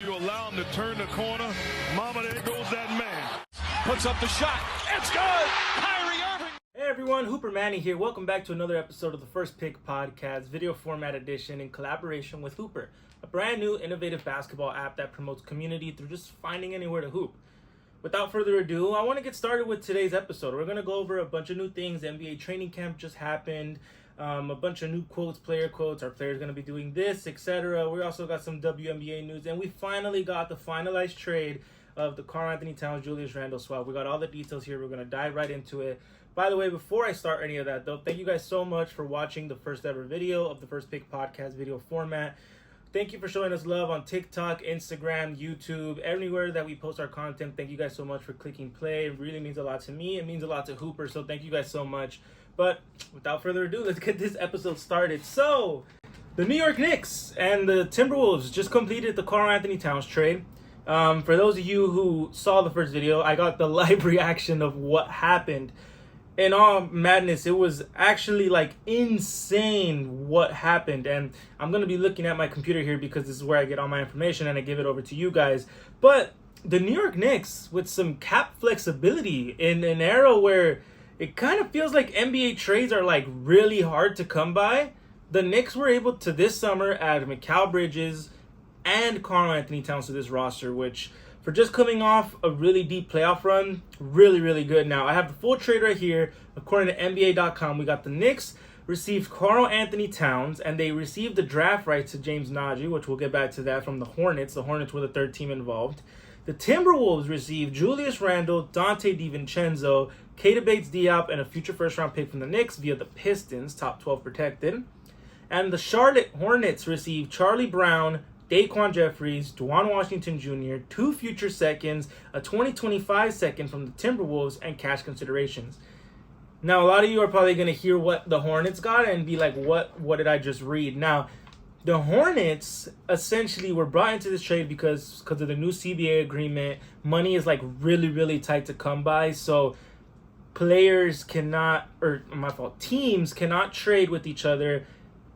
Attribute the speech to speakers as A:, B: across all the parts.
A: You allow him to turn the corner. Mama, there goes that man.
B: Puts up the shot. It's good. Kyrie Irving.
C: Hey everyone, Hooper Manny here. Welcome back to another episode of the First Pick Podcast, video format edition in collaboration with Hooper, a brand new innovative basketball app that promotes community through just finding anywhere to hoop. Without further ado, I want to get started with today's episode. We're going to go over a bunch of new things. NBA training camp just happened. A bunch of new quotes, player quotes. Our players going to be doing this, etc. We also got some WNBA news. And we finally got the finalized trade of the Karl-Anthony Towns, Julius Randle swap. We got all the details here. We're going to dive right into it. By the way, before I start any of that, though, thank you guys so much for watching the first ever video of the First Pick Podcast video format. Thank you for showing us love on TikTok, Instagram, YouTube, everywhere that we post our content. Thank you guys so much for clicking play. It really means a lot to me. It means a lot to Hooper, so thank you guys so much. But without further ado, let's get this episode started. So, the New York Knicks and the Timberwolves just completed the Karl-Anthony Towns trade. For those of you who saw the first video, I got the live reaction of what happened. In all madness, it was actually like insane what happened. And I'm going to be looking at my computer here because this is where I get all my information and I give it over to you guys. But the New York Knicks, with some cap flexibility in an era where it kind of feels like NBA trades are like really hard to come by, the Knicks were able to this summer add Mikal Bridges and Karl-Anthony Towns to this roster, which for just coming off a really deep playoff run, really, really good. Now, I have the full trade right here. According to NBA.com, we got the Knicks received Karl-Anthony Towns, and they received the draft rights to James Nagy, which we'll get back to that, from the Hornets. The Hornets were the third team involved. The Timberwolves received Julius Randle, Dante DiVincenzo, Keita Bates-Diop, and a future first-round pick from the Knicks via the Pistons, top 12 protected. And the Charlotte Hornets received Charlie Brown, Daquan Jeffries, Duane Washington Jr., 2 future seconds, a 2025 second from the Timberwolves, and cash considerations. Now, a lot of you are probably going to hear what the Hornets got and be like, what did I just read? Now, the Hornets essentially were brought into this trade because of the new CBA agreement. Money is like really, really tight to come by. So players cannot, teams cannot trade with each other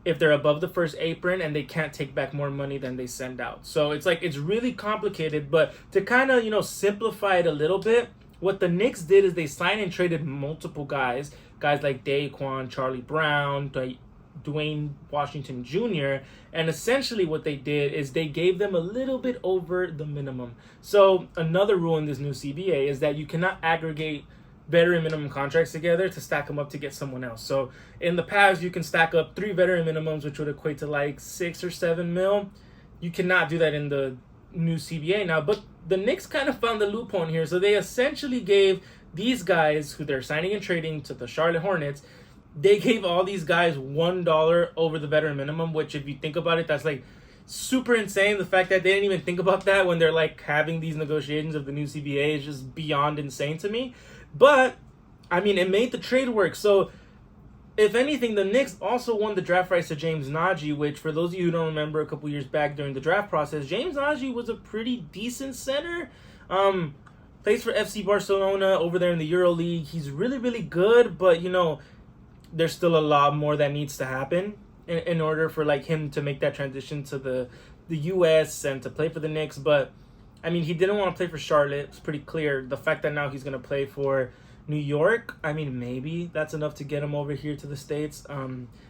C: if they're above the first apron, and they can't take back more money than they send out. So it's really complicated, but to kind of, simplify it a little bit, what the Knicks did is they signed and traded multiple guys like Daquan, Charlie Brown, Duane Washington Jr., and essentially what they did is they gave them a little bit over the minimum. So another rule in this new CBA is that you cannot aggregate veteran minimum contracts together to stack them up to get someone else. So in the past, you can stack up 3 veteran minimums, which would equate to like 6 or 7 mil. You cannot do that in the new CBA now, but the Knicks kind of found the loophole here. So they essentially gave these guys who they're signing and trading to the Charlotte Hornets, they gave all these guys $1 over the veteran minimum, which if you think about it, that's like super insane. The fact that they didn't even think about that when they're like having these negotiations of the new CBA is just beyond insane to me. But, I mean, it made the trade work. So, if anything, the Knicks also won the draft rights to James Nagy, which, for those of you who don't remember, a couple years back during the draft process, James Nagy was a pretty decent center. Plays for FC Barcelona over there in the EuroLeague. He's really, really good, but, there's still a lot more that needs to happen in order for, him to make that transition to the U.S. and to play for the Knicks. But I mean, he didn't want to play for Charlotte. It's pretty clear. The fact that now he's going to play for New York, I mean, maybe that's enough to get him over here to the States.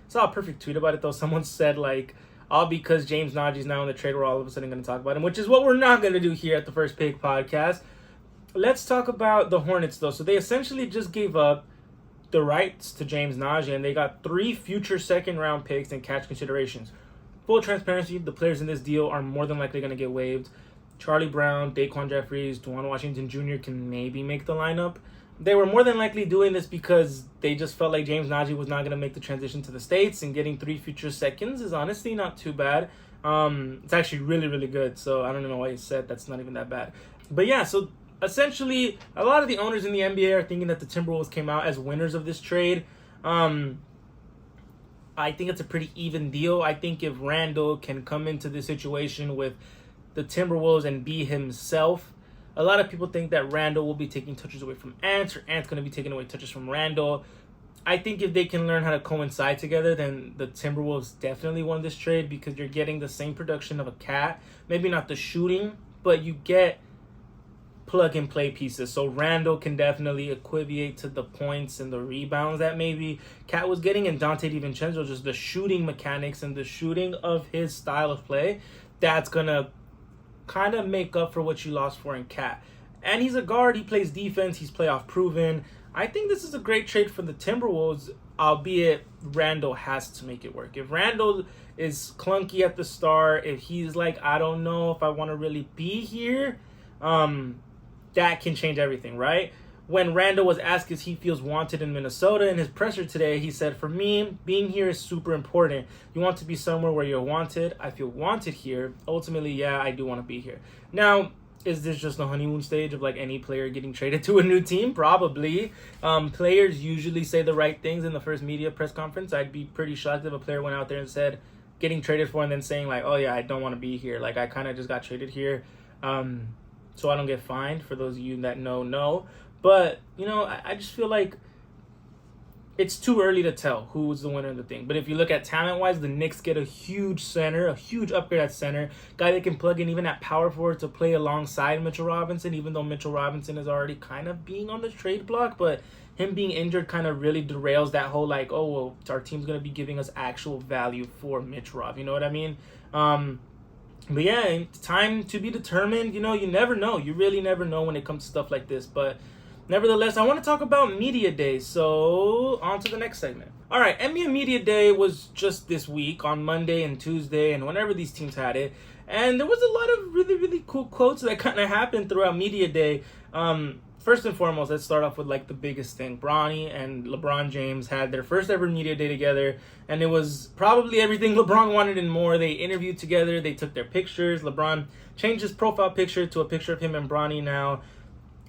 C: Saw a perfect tweet about it, though. Someone said, all because James Nagy's now in the trade, we're all of a sudden going to talk about him, which is what we're not going to do here at the First Pick Podcast. Let's talk about the Hornets, though. So they essentially just gave up the rights to James Nagy, and they got 3 future second-round picks and cash considerations. Full transparency, the players in this deal are more than likely going to get waived. Charlie Brown, Daquan Jeffries, Duane Washington Jr. can maybe make the lineup. They were more than likely doing this because they just felt like James Nagy was not going to make the transition to the States, and getting 3 future seconds is honestly not too bad. It's actually really, really good, so I don't know why you said that's not even that bad. But yeah, so essentially, a lot of the owners in the NBA are thinking that the Timberwolves came out as winners of this trade. I think it's a pretty even deal. I think if Randle can come into this situation with the Timberwolves and be himself, a lot of people think that Randle will be taking touches away from Ant, or Ant's going to be taking away touches from Randle. I think if they can learn how to coincide together, then the Timberwolves definitely won this trade because you're getting the same production of a Cat. Maybe not the shooting, but you get plug-and-play pieces. So Randall can definitely equivocate to the points and the rebounds that maybe Cat was getting, and Dante DiVincenzo, just the shooting mechanics and the shooting of his style of play, that's going to kind of make up for what you lost for in Cat. And he's a guard. He plays defense. He's playoff proven. I think this is a great trade for the Timberwolves, albeit Randall has to make it work. If Randall is clunky at the start, if he's like, I don't know if I want to really be here, that can change everything, right? When Randall was asked if he feels wanted in Minnesota in his presser today, he said, for me, being here is super important. You want to be somewhere where you're wanted. I feel wanted here. Ultimately, yeah, I do want to be here. Now, is this just the honeymoon stage of like any player getting traded to a new team? Probably. Players usually say the right things in the first media press conference. I'd be pretty shocked if a player went out there and said, getting traded for and then saying like, oh yeah, I don't want to be here. Like I kind of just got traded here. So I don't get fined. For those of you that know. But, you know, I just feel like it's too early to tell who's the winner of the thing. But if you look at talent-wise, the Knicks get a huge center, a huge upgrade at center. Guy that can plug in even at power forward to play alongside Mitchell Robinson, even though Mitchell Robinson is already kind of being on the trade block. But him being injured kind of really derails that whole like, oh, well, our team's going to be giving us actual value for Mitch Rob. You know what I mean? But yeah, time to be determined. You know, you never know. You really never know when it comes to stuff like this. But nevertheless, I want to talk about Media Day. So on to the next segment. All right, NBA Media Day was just this week on Monday and Tuesday and whenever these teams had it. And there was a lot of really, really cool quotes that kind of happened throughout Media Day. First and foremost, let's start off with like the biggest thing. Bronny and LeBron James had their first ever media day together, and it was probably everything LeBron wanted and more. They interviewed together, they took their pictures. LeBron changed his profile picture to a picture of him and Bronny now.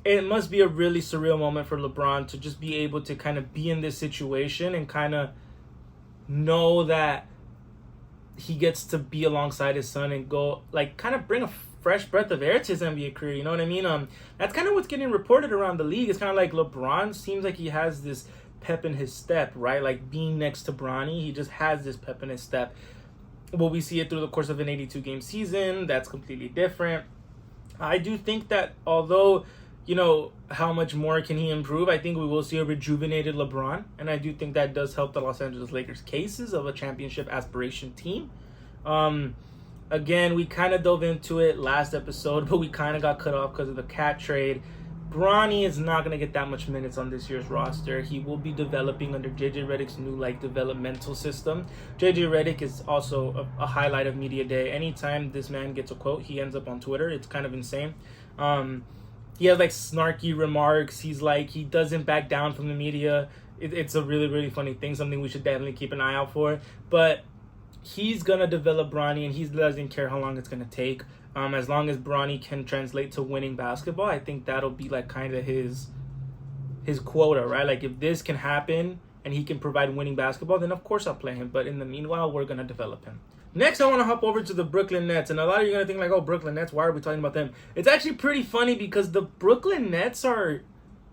C: It must be a really surreal moment for LeBron to just be able to kind of be in this situation and kind of know that he gets to be alongside his son and go, like, kind of bring a fresh breath of air to his NBA career, you know what I mean? That's kind of what's getting reported around the league. It's kind of like LeBron seems like he has this pep in his step, right? Like being next to Bronny, he just has this pep in his step. Will we see it through the course of an 82-game season? That's completely different. I do think that although, you know, how much more can he improve, I think we will see a rejuvenated LeBron, and I do think that does help the Los Angeles Lakers' cases of a championship aspiration team. Again, we kind of dove into it last episode, but we kind of got cut off because of the Cat trade. Bronny is not going to get that much minutes on this year's roster. He will be developing under JJ Redick's new developmental system. JJ Redick is also a highlight of Media Day. Anytime this man gets a quote, he ends up on Twitter. It's kind of insane. He has snarky remarks. He doesn't back down from the media. It's a really, really funny thing, something we should definitely keep an eye out for. But he's going to develop Bronny, and he doesn't care how long it's going to take. As long as Bronny can translate to winning basketball, I think that'll be kind of his quota, right? If this can happen and he can provide winning basketball, then of course I'll play him. But in the meanwhile, we're going to develop him. Next, I want to hop over to the Brooklyn Nets. And a lot of you are going to think oh, Brooklyn Nets, why are we talking about them? It's actually pretty funny because the Brooklyn Nets are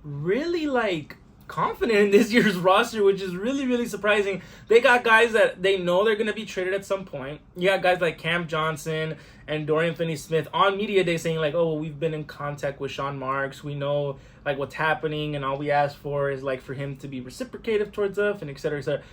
C: really confident in this year's roster, which is really, really surprising. They got guys that they know they're going to be traded at some point. You got guys like Cam Johnson and Dorian Finney-Smith on Media Day saying oh, we've been in contact with Sean Marks. We know what's happening, and all we ask for is for him to be reciprocative towards us, and et cetera, et cetera.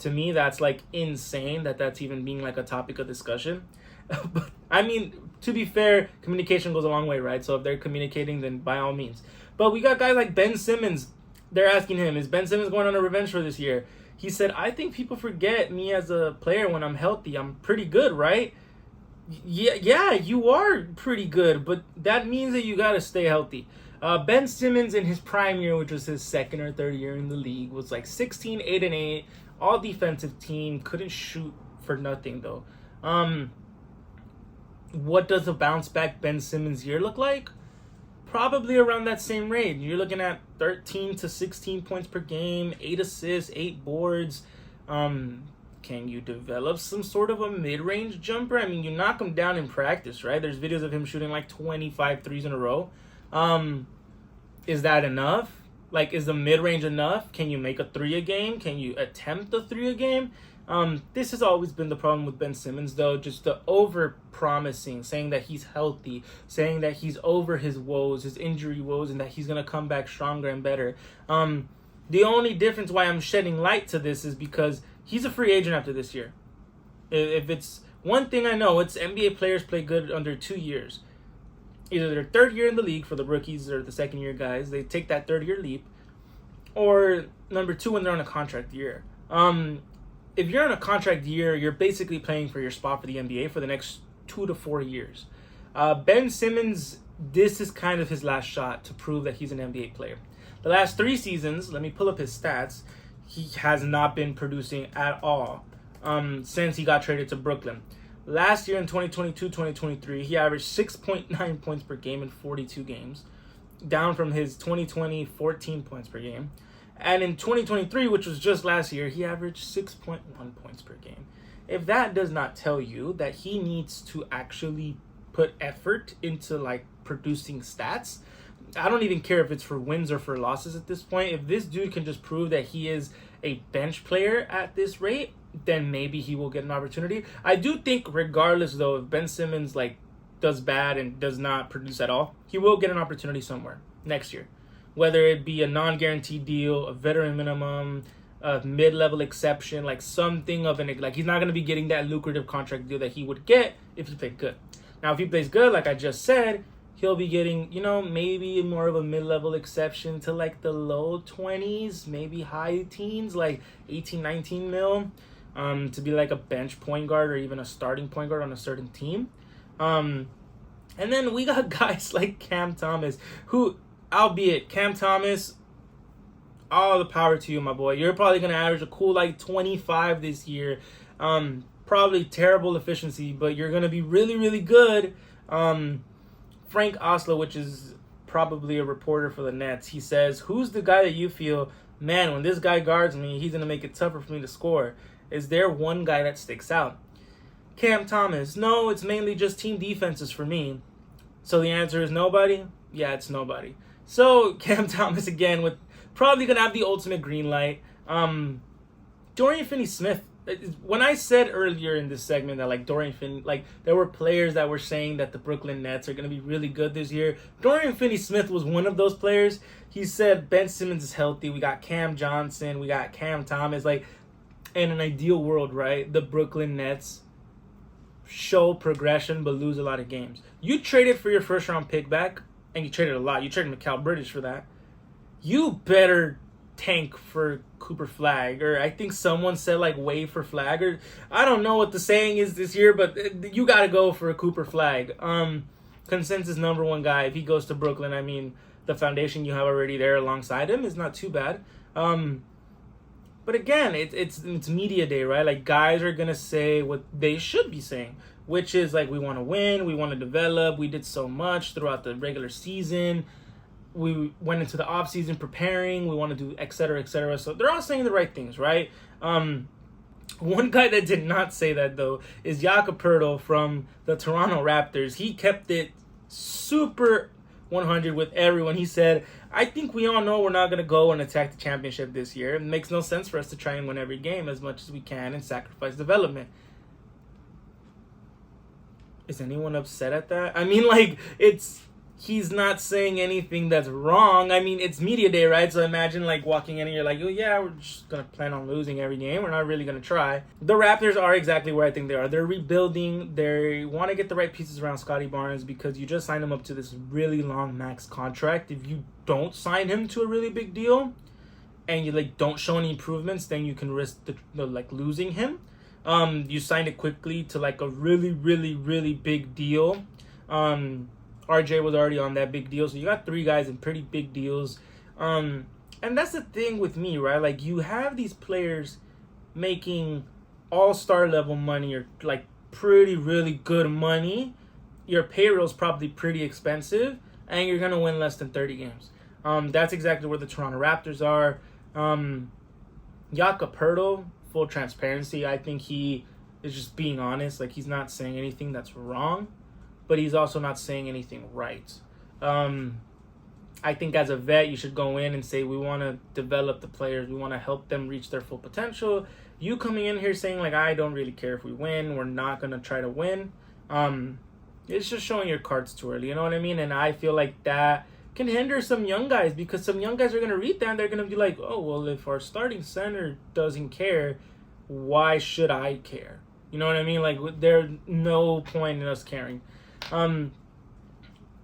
C: To me, that's insane that's even being a topic of discussion. But I mean, to be fair, communication goes a long way, right? So if they're communicating, then by all means. But we got guys like Ben Simmons. They're asking him, is Ben Simmons going on a revenge for this year? He said, I think people forget me as a player when I'm healthy. I'm pretty good, right? Yeah, you are pretty good, but that means that you got to stay healthy. Ben Simmons in his prime year, which was his second or third year in the league, was 16, 8-8, all defensive team, couldn't shoot for nothing though. What does a bounce back Ben Simmons year look like? Probably around that same range. You're looking at 13 to 16 points per game, 8 assists, 8 boards. Can you develop some sort of a mid-range jumper? I mean, you knock him down in practice, right? There's videos of him shooting 25 threes in a row. Is that enough? Like, is the mid-range enough? Can you make a 3 a game? Can you attempt a 3 a game? This has always been the problem with Ben Simmons, though, just the over-promising, saying that he's healthy, saying that he's over his woes, his injury woes, and that he's going to come back stronger and better. The only difference why I'm shedding light to this is because he's a free agent after this year. If it's one thing I know, it's NBA players play good under 2 years. Either their third year in the league for the rookies or the second year guys, they take that third year leap, or number 2 when they're on a contract year. If you're on a contract year, you're basically playing for your spot for the NBA for the next 2 to 4 years. Ben Simmons, this is kind of his last shot to prove that he's an NBA player. The last 3 seasons, let me pull up his stats, he has not been producing at all since he got traded to Brooklyn. Last year in 2022-2023, he averaged 6.9 points per game in 42 games, down from his 2020 14 points per game. And in 2023, which was just last year, he averaged 6.1 points per game. If that does not tell you that he needs to actually put effort into like producing stats, I don't even care if it's for wins or for losses at this point. If this dude can just prove that he is a bench player at this rate, then maybe he will get an opportunity. I do think regardless, though, if Ben Simmons like does bad and does not produce at all, he will get an opportunity somewhere next year. Whether it be a non-guaranteed deal, a veteran minimum, a mid-level exception, like something of an, like he's not going to be getting that lucrative contract deal that he would get if he played good. Now, if he plays good, like I just said, he'll be getting, maybe more of a mid-level exception to like the low 20s, maybe high teens, like 18, 19 mil, to be like a bench point guard or even a starting point guard on a certain team. And then we got guys like Cam Thomas, who, albeit Cam Thomas, all the power to you, my boy. You're probably going to average a cool like 25 this year. Probably terrible efficiency, but you're going to be really, really good. Frank Oslo, which is probably a reporter for the Nets, he says, who's the guy that you feel, man, when this guy guards me, he's going to make it tougher for me to score? Is there one guy that sticks out? Cam Thomas. No, it's mainly just team defenses for me. So the answer is nobody? Yeah, it's nobody. So Cam Thomas again with probably going to have the ultimate green light. Dorian Finney-Smith. When I said earlier in this segment that like Dorian Finney, like there were players that were saying that the Brooklyn Nets are going to be really good this year, Dorian Finney-Smith was one of those players. He said Ben Simmons is healthy. We got Cam Johnson. We got Cam Thomas. Like in an ideal world, right? The Brooklyn Nets show progression but lose a lot of games. You traded for your first round pick back, and you traded a lot. You traded Mikal Bridges for that. You better tank for Cooper Flag, or I think someone said like wait for Flag, or I don't know what the saying is this year, but you got to go for a Cooper Flag. Consensus number 1 guy. If he goes to Brooklyn, I mean, the foundation you have already there alongside him is not too bad. But again, it's media day, right? Like guys are gonna say what they should be saying, which is like we want to win, we want to develop, we did so much throughout the regular season. We went into the offseason preparing, we want to do et cetera, et cetera. So they're all saying the right things, right? One guy that did not say that, though, is Jakob Poeltl from the Toronto Raptors. He kept it super 100 with everyone. He said, I think we all know we're not going to go and attack the championship this year. It makes no sense for us to try and win every game as much as we can and sacrifice development. Is anyone upset at that? I mean, like, he's not saying anything that's wrong. I mean, it's media day, right? So imagine like walking in and you're like, oh yeah, we're just going to plan on losing every game. We're not really going to try. The Raptors are exactly where I think they are. They're rebuilding. They want to get the right pieces around Scotty Barnes because you just signed him up to this really long max contract. If you don't sign him to a really big deal and you like don't show any improvements, then you can risk the like losing him. You signed it quickly to like a really, really, really big deal. RJ was already on that big deal. So you got 3 guys in pretty big deals. And that's the thing with me, right? Like you have these players making all-star level money or like pretty, really good money. Your payroll's probably pretty expensive and you're going to win less than 30 games. That's exactly where the Toronto Raptors are. Jakob Poeltl, full transparency, I think he is just being honest. Like he's not saying anything that's wrong, but he's also not saying anything right. I think as a vet, you should go in and say, we want to develop the players. We want to help them reach their full potential. You coming in here saying, like, I don't really care if we win. We're not going to try to win. It's just showing your cards too early. You know what I mean? And I feel like that can hinder some young guys, because some young guys are going to read that and they're going to be like, oh, well, if our starting center doesn't care, why should I care? You know what I mean? Like, there's no point in us caring.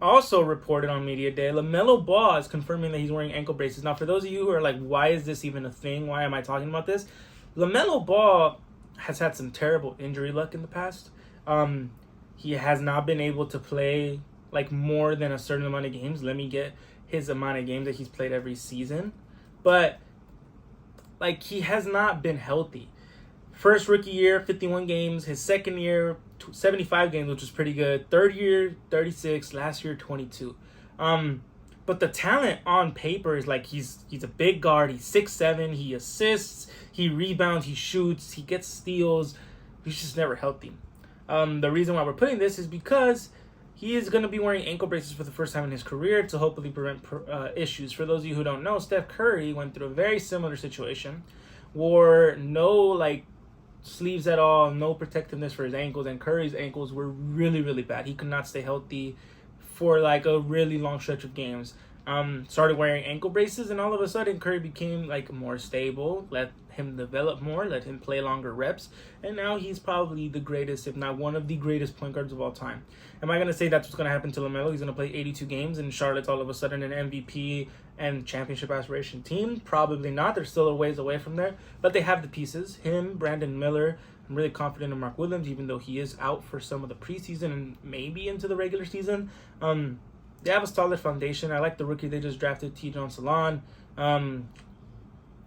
C: Also reported on Media Day, LaMelo Ball is confirming that he's wearing ankle braces. Now, for those of you who are like, why is this even a thing? Why am I talking about this? LaMelo Ball has had some terrible injury luck in the past. He has not been able to play like more than a certain amount of games. Let me get his amount of games that he's played every season. But like, he has not been healthy. First rookie year, 51 games. His second year, 75 games, which was pretty good. Third year, 36. Last year, 22. But the talent on paper is like, he's a big guard. He's 6'7". He assists. He rebounds. He shoots. He gets steals. He's just never healthy. The reason why we're putting this is because he is going to be wearing ankle braces for the first time in his career to hopefully prevent issues. For those of you who don't know, Steph Curry went through a very similar situation. Wore no like sleeves at all, no protectiveness for his ankles, and Curry's ankles were really, really bad. He could not stay healthy for like a really long stretch of games. Started wearing ankle braces, and all of a sudden Curry became like more stable, let him develop more, let him play longer reps, and now he's probably the greatest, if not one of the greatest point guards of all time. Am I going to say that's what's going to happen to LaMelo? He's going to play 82 games and Charlotte's all of a sudden an MVP and championship aspiration team? Probably not. They're still a ways away from there, but they have the pieces. Him, Brandon Miller. I'm really confident in Mark Williams, even though he is out for some of the preseason and maybe into the regular season. They have a solid foundation. I like the rookie they just drafted, T. Salon.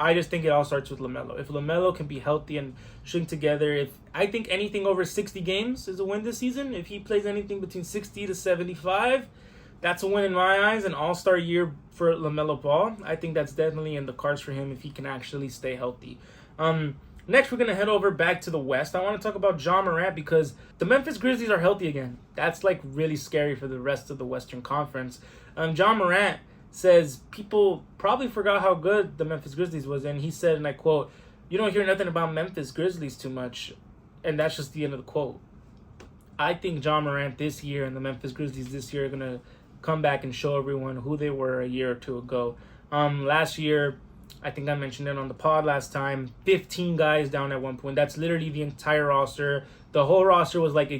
C: I just think it all starts with LaMelo. If LaMelo can be healthy and string together, I think anything over 60 games is a win this season. If he plays anything between 60 to 75, that's a win in my eyes. An all-star year for LaMelo Ball. I think that's definitely in the cards for him if he can actually stay healthy. Next, we're going to head over back to the West. I want to talk about Ja Morant because the Memphis Grizzlies are healthy again. That's like really scary for the rest of the Western Conference. Ja Morant says people probably forgot how good the Memphis Grizzlies was, and he said, and I quote, "You don't hear nothing about Memphis Grizzlies too much," and that's just the end of the quote. I think Ja Morant this year and the Memphis Grizzlies this year are going to come back and show everyone who they were a year or two ago. Last year, I think I mentioned it on the pod last time, 15 guys down at one point. That's literally the entire roster. The whole roster was like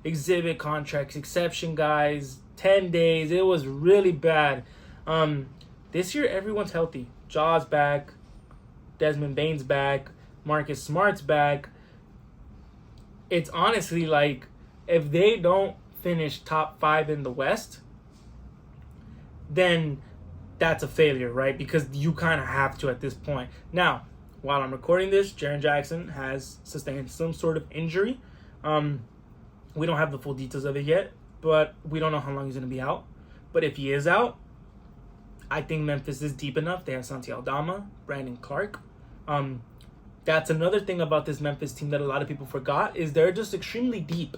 C: exhibit contracts, exception guys, 10 days. It was really bad. This year, everyone's healthy. Ja's back. Desmond Bane's back. Marcus Smart's back. It's honestly like, if they don't finish top 5 in the West, then that's a failure, right? Because you kind of have to at this point. Now, while I'm recording this, Jaren Jackson has sustained some sort of injury. We don't have the full details of it yet, but we don't know how long he's going to be out. But if he is out, I think Memphis is deep enough. They have Santi Aldama, Brandon Clark. That's another thing about this Memphis team that a lot of people forgot, is they're just extremely deep.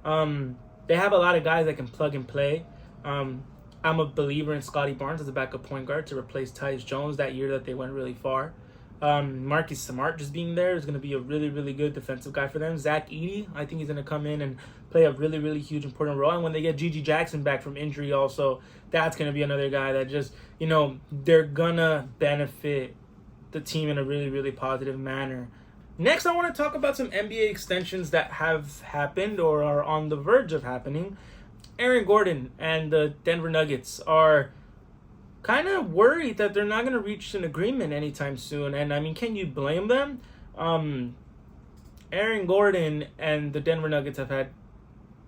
C: They have a lot of guys that can plug and play. I'm a believer in Scotty Barnes as a backup point guard to replace Tyus Jones that year that they went really far. Marcus Smart just being there is going to be a really, really good defensive guy for them. Zach Edey, I think he's going to come in and play a really, really huge, important role. And when they get Gigi Jackson back from injury also, that's going to be another guy that just, they're going to benefit the team in a really, really positive manner. Next, I want to talk about some NBA extensions that have happened or are on the verge of happening. Aaron Gordon and the Denver Nuggets are kind of worried that they're not going to reach an agreement anytime soon. And I mean, can you blame them? Aaron Gordon and the Denver Nuggets have had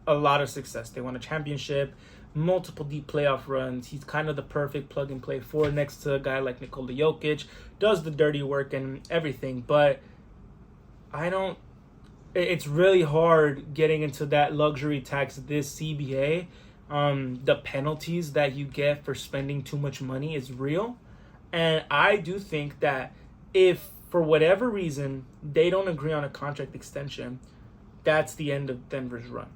C: a lot of success. They won a championship, multiple deep playoff runs. He's kind of the perfect plug and play for next to a guy like Nikola Jokic, does the dirty work and everything. But it's really hard getting into that luxury tax this CBA. The penalties that you get for spending too much money is real. And I do think that if, for whatever reason, they don't agree on a contract extension, that's the end of Denver's run.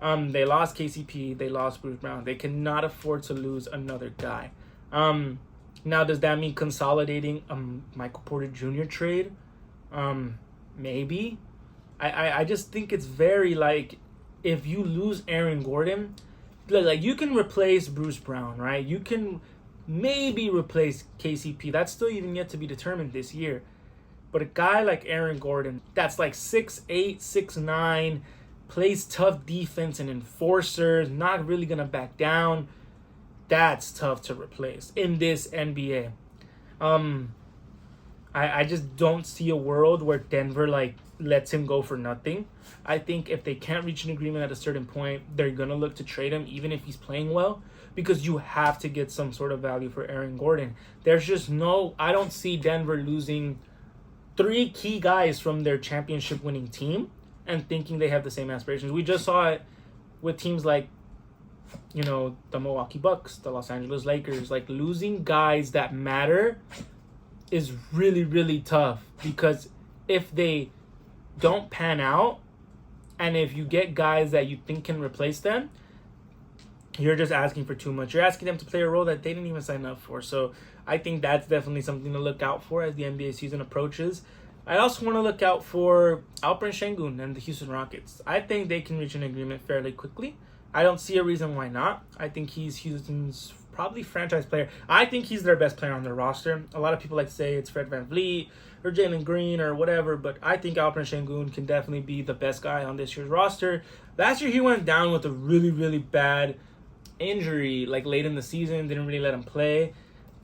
C: They lost KCP. They lost Bruce Brown. They cannot afford to lose another guy. Now, does that mean consolidating a Michael Porter Jr. trade? Maybe. I just think it's very, like, if you lose Aaron Gordon, like, you can replace Bruce Brown, right? You can maybe replace KCP. That's still even yet to be determined this year. But a guy like Aaron Gordon, that's like 6'8", 6'9", plays tough defense and enforcers, not really going to back down. That's tough to replace in this NBA. I just don't see a world where Denver, like, lets him go for nothing. I think if they can't reach an agreement at a certain point, they're going to look to trade him, even if he's playing well, because you have to get some sort of value for Aaron Gordon. There's just I don't see Denver losing 3 key guys from their championship winning team and thinking they have the same aspirations. We just saw it with teams like, the Milwaukee Bucks, the Los Angeles Lakers. Like, losing guys that matter is really, really tough, because if they don't pan out and if you get guys that you think can replace them, you're just asking for too much. You're asking them to play a role that they didn't even sign up for. So I think that's definitely something to look out for as the NBA season approaches. I also want to look out for Alperen Şengün and the Houston Rockets. I think they can reach an agreement fairly quickly. I don't see a reason why not. I think he's Houston's probably franchise player. I think he's their best player on their roster. A lot of people like to say it's Fred VanVleet or Jalen Green or whatever, but I think Alperen Şengün can definitely be the best guy on this year's roster. Last year he went down with a really, really bad injury, like late in the season, didn't really let him play.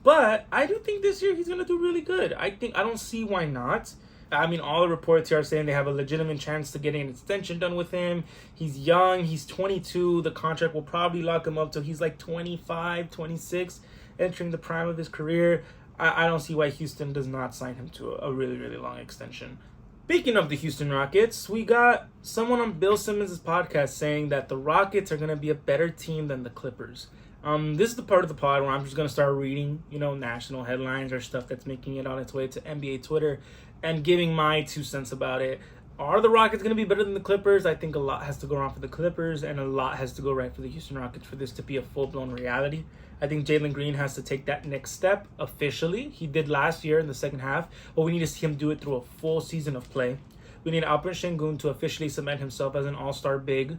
C: But I do think this year he's going to do really good. I don't see why not. I mean, all the reports here are saying they have a legitimate chance to getting an extension done with him. He's young. He's 22. The contract will probably lock him up till he's like 25, 26, entering the prime of his career. I don't see why Houston does not sign him to a really, really long extension. Speaking of the Houston Rockets, we got someone on Bill Simmons' podcast saying that the Rockets are going to be a better team than the Clippers. This is the part of the pod where I'm just going to start reading, national headlines or stuff that's making it on its way to NBA Twitter and giving my 2 cents about it. Are the Rockets going to be better than the Clippers? I think a lot has to go wrong for the Clippers and a lot has to go right for the Houston Rockets for this to be a full-blown reality. I think Jalen Green has to take that next step officially. He did last year in the second half, but we need to see him do it through a full season of play. We need Alperen Şengün to officially cement himself as an all-star big.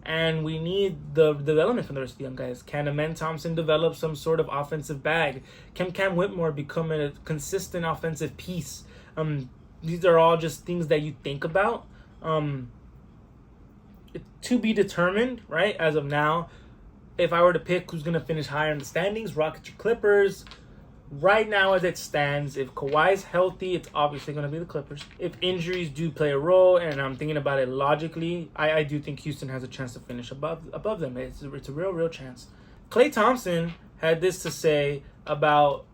C: And we need the development from the rest of the young guys. Can Amen Thompson develop some sort of offensive bag? Can Cam Whitmore become a consistent offensive piece? These are all just things that you think about. To be determined, right, as of now. If I were to pick who's going to finish higher in the standings, Rockets or Clippers, right now as it stands, if Kawhi's healthy, it's obviously going to be the Clippers. If injuries do play a role, and I'm thinking about it logically, I do think Houston has a chance to finish above them. It's a real chance. Klay Thompson had this to say about,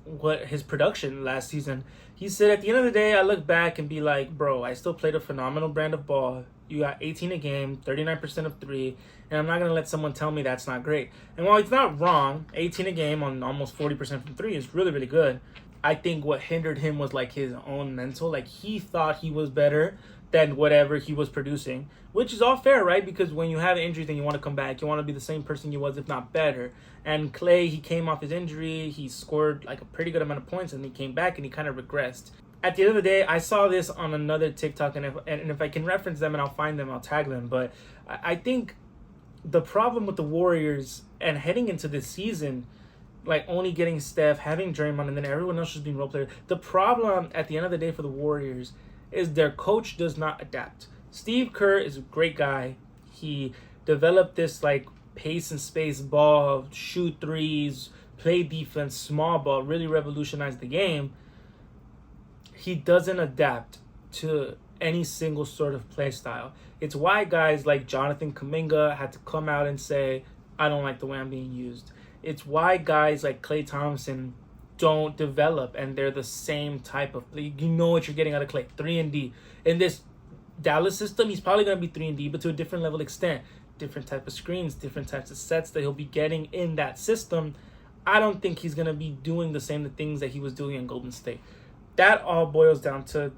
C: what his production last season. He said, at the end of the day, I look back and be like, bro, I still played a phenomenal brand of ball. You got 18 a game, 39% of 3, and I'm not going to let someone tell me that's not great. And while it's not wrong, 18 a game on almost 40% from 3 is really, really good. I think what hindered him was like his own mental. Like, he thought he was better than whatever he was producing, which is all fair, right? Because when you have injuries and you want to come back, you want to be the same person you was, if not better. And Klay, he came off his injury, he scored like a pretty good amount of points, and he came back and he kind of regressed. At the end of the day, I saw this on another TikTok, and if I can reference them and I'll find them, I'll tag them. But I think the problem with the Warriors and heading into this season, like only getting Steph, having Draymond, and then everyone else just being role players. The problem at the end of the day for the Warriors is their coach does not adapt. Steve Kerr is a great guy. He developed this like pace and space ball, shoot threes, play defense, small ball, really revolutionized the game. He doesn't adapt to any single sort of play style. It's why guys like Jonathan Kuminga had to come out and say, I don't like the way I'm being used. It's why guys like Klay Thompson don't develop, and they're the same type of, you know what you're getting out of Klay, 3-and-D. In this Dallas system, he's probably going to be 3-and-D, but to a different level extent. Different type of screens, different types of sets that he'll be getting in that system. I don't think he's going to be doing the same things that he was doing in Golden State. That all boils down to,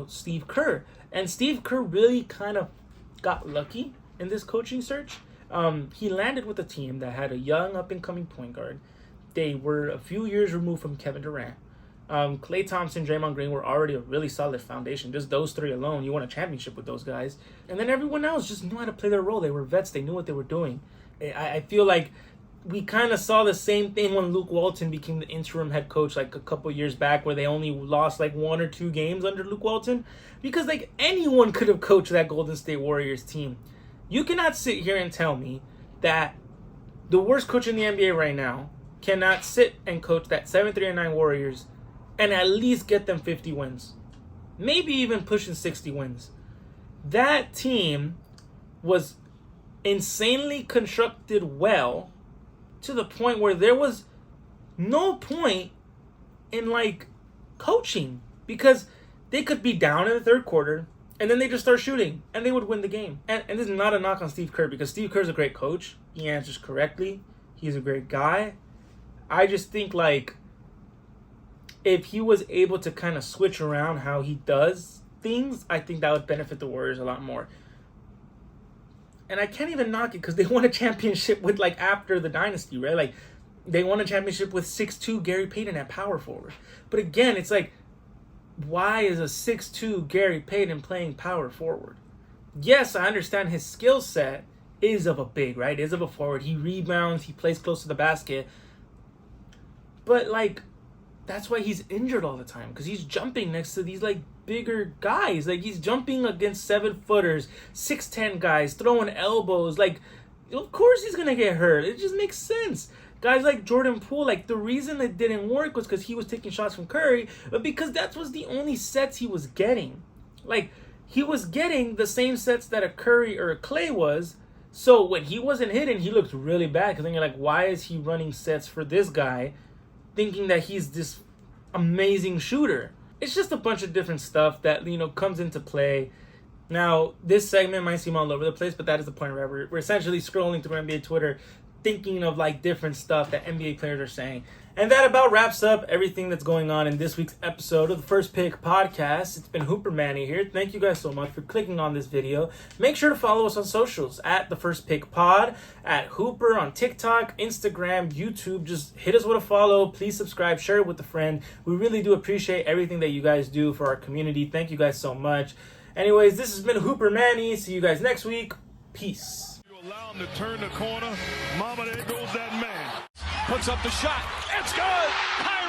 C: Steve Kerr. And Steve Kerr really kind of got lucky in this coaching search. He landed with a team that had a young up-and-coming point guard. They were a few years removed from Kevin Durant. Klay Thompson, Draymond Green were already a really solid foundation. Just those three alone, you won a championship with those guys. And then everyone else just knew how to play their role. They were vets. They knew what they were doing. I feel like we kind of saw the same thing when Luke Walton became the interim head coach like a couple years back, where they only lost like 1 or 2 games under Luke Walton. Because like anyone could have coached that Golden State Warriors team. You cannot sit here and tell me that the worst coach in the NBA right now cannot sit and coach that 7-3-9 Warriors and at least get them 50 wins. Maybe even pushing 60 wins. That team was insanely constructed well to the point where there was no point in like coaching, because they could be down in the third quarter and then they just start shooting and they would win the game. And this is not a knock on Steve Kerr, because Steve Kerr's a great coach. He answers correctly. He's a great guy. I just think like if he was able to kind of switch around how he does things, I think that would benefit the Warriors a lot more. And I can't even knock it because they won a championship with like after the dynasty, right? Like they won a championship with 6'2" Gary Payton at power forward. But again, it's like, why is a 6'2" Gary Payton playing power forward? Yes, I understand his skill set is of a big, right? Is of a forward. He rebounds, he plays close to the basket. But like, that's why he's injured all the time, because he's jumping next to these like bigger guys. Like he's jumping against 7-footers, 6'10" guys, throwing elbows. Like, of course he's gonna get hurt. It just makes sense. Guys like Jordan Poole, like the reason it didn't work was because he was taking shots from Curry, but because that was the only sets he was getting. Like he was getting the same sets that a Curry or a Klay was. So when he wasn't hitting, he looked really bad, because then you're like, why is he running sets for this guy, thinking that he's this amazing shooter? It's just a bunch of different stuff that, you know, comes into play. Now, this segment might seem all over the place, but that is the point, right? We're essentially scrolling through NBA Twitter, thinking of like different stuff that NBA players are saying. And that about wraps up everything that's going on in this week's episode of the First Pick Podcast. It's been Hooper Manny here. Thank you guys so much for clicking on this video. Make sure to follow us on socials at the First Pick Pod, at Hooper on TikTok, Instagram, YouTube. Just hit us with a follow. Please subscribe, share it with a friend. We really do appreciate everything that you guys do for our community. Thank you guys so much. Anyways, this has been Hooper Manny. See you guys next week. Peace.
A: You allow him to turn the corner. Mama, there goes that man.
B: Puts up the shot. It's good.